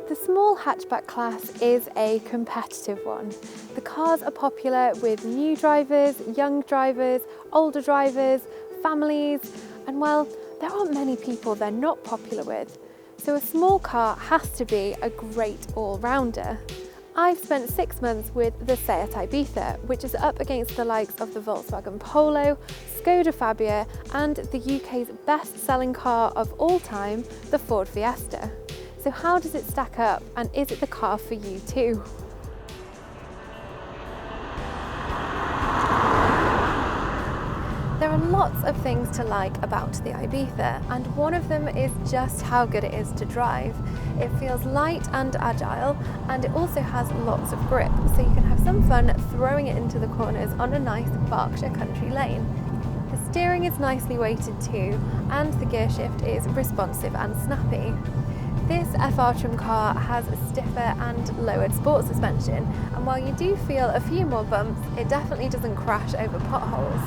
The small hatchback class is a competitive one. The cars are popular with new drivers, young drivers, older drivers, families, and well, there aren't many people they're not popular with. So a small car has to be a great all-rounder. I've spent 6 months with the Seat Ibiza, which is up against the likes of the Volkswagen Polo, Skoda Fabia, and the UK's best-selling car of all time, the Ford Fiesta. So how does it stack up, and is it the car for you too? There are lots of things to like about the Ibiza, and one of them is just how good it is to drive. It feels light and agile, and it also has lots of grip, so you can have some fun throwing it into the corners on a nice Berkshire country lane. The steering is nicely weighted too, and the gear shift is responsive and snappy. This FR trim car has a stiffer and lowered sport suspension, and while you do feel a few more bumps, it definitely doesn't crash over potholes.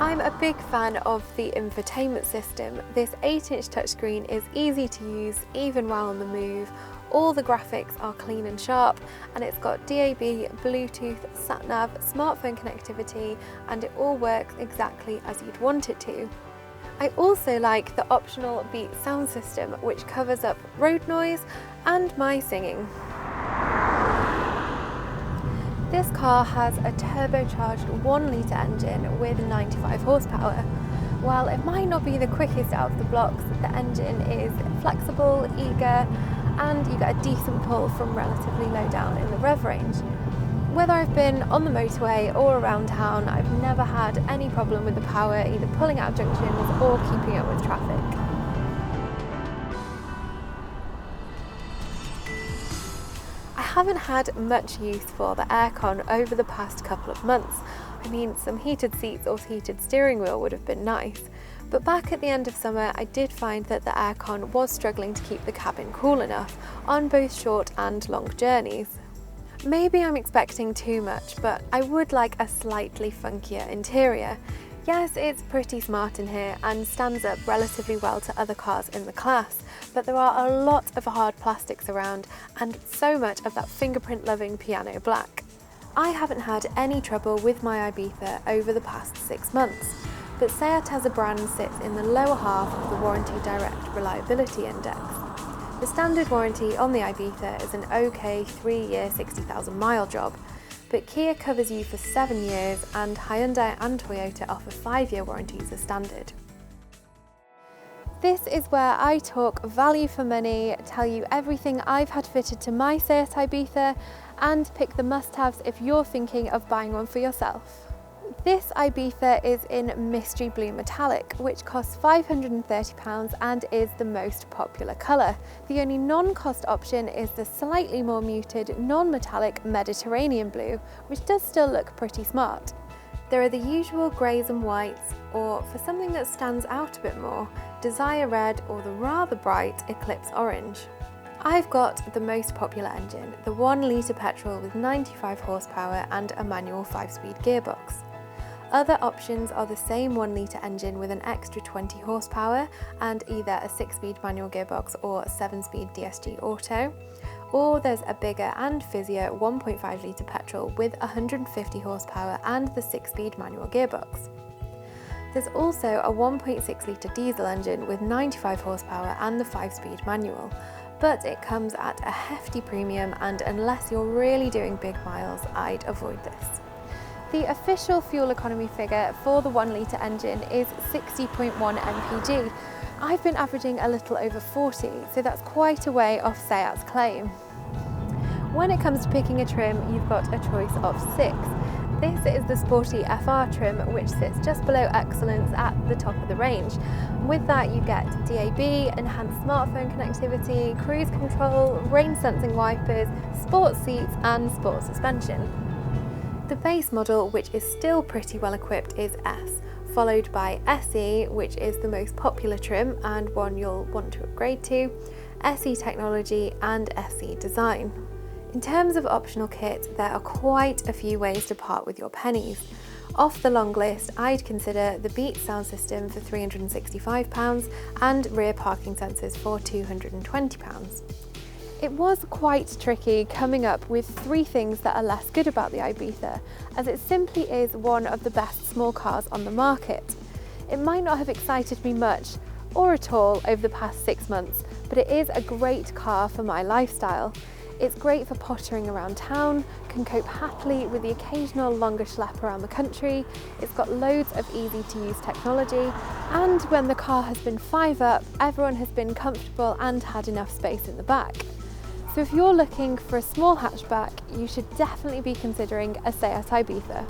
I'm a big fan of the infotainment system. This 8-inch touchscreen is easy to use even while on the move. All the graphics are clean and sharp, and it's got DAB, Bluetooth, sat-nav, smartphone connectivity, and it all works exactly as you'd want it to. I also like the optional Beat sound system, which covers up road noise and my singing. This car has a turbocharged 1-litre engine with 95 horsepower. While it might not be the quickest out of the blocks, the engine is flexible, eager, and you get a decent pull from relatively low down in the rev range. Whether I've been on the motorway or around town, I've never had any problem with the power, either pulling out junctions or keeping up with traffic. I haven't had much use for the aircon over the past couple of months. I mean, some heated seats or heated steering wheel would have been nice. But back at the end of summer, I did find that the aircon was struggling to keep the cabin cool enough on both short and long journeys. Maybe I'm expecting too much, but I would like a slightly funkier interior. Yes, it's pretty smart in here and stands up relatively well to other cars in the class, but there are a lot of hard plastics around and so much of that fingerprint-loving piano black. I haven't had any trouble with my Ibiza over the past 6 months, but Seat as a brand sits in the lower half of the Warranty Direct Reliability Index. The standard warranty on the Ibiza is an OK 3-year 60,000 mile job, but Kia covers you for 7 years and Hyundai and Toyota offer 5-year warranties as standard. This is where I talk value for money, tell you everything I've had fitted to my Seat Ibiza, and pick the must-haves if you're thinking of buying one for yourself. This Ibiza is in Mystery Blue Metallic, which costs £530 and is the most popular colour. The only non-cost option is the slightly more muted, non-metallic Mediterranean blue, which does still look pretty smart. There are the usual greys and whites, or for something that stands out a bit more, Desire Red or the rather bright Eclipse Orange. I've got the most popular engine, the 1-litre petrol with 95 horsepower and a manual 5-speed gearbox. Other options are the same 1-litre engine with an extra 20 horsepower and either a 6-speed manual gearbox or 7-speed DSG Auto, or there's a bigger and fizzier 1.5-litre petrol with 150 horsepower and the 6-speed manual gearbox. There's also a 1.6-litre diesel engine with 95 horsepower and the 5-speed manual, but it comes at a hefty premium, and unless you're really doing big miles, I'd avoid this. The official fuel economy figure for the 1-litre engine is 60.1 mpg. I've been averaging a little over 40, so that's quite a way off Seat's claim. When it comes to picking a trim, you've got a choice of 6. This is the sporty FR trim, which sits just below excellence at the top of the range. With that, you get DAB, enhanced smartphone connectivity, cruise control, rain sensing wipers, sport seats and sport suspension. The base model, which is still pretty well equipped, is S, followed by SE, which is the most popular trim and one you'll want to upgrade to, SE Technology and SE Design. In terms of optional kit, there are quite a few ways to part with your pennies. Off the long list, I'd consider the Beats sound system for £365 and rear parking sensors for £220. It was quite tricky coming up with 3 things that are less good about the Ibiza, as it simply is one of the best small cars on the market. It might not have excited me much or at all over the past 6 months, but it is a great car for my lifestyle. It's great for pottering around town, can cope happily with the occasional longer schlep around the country, it's got loads of easy to use technology, and when the car has been 5 up, everyone has been comfortable and had enough space in the back. So if you're looking for a small hatchback, you should definitely be considering a Seat Ibiza.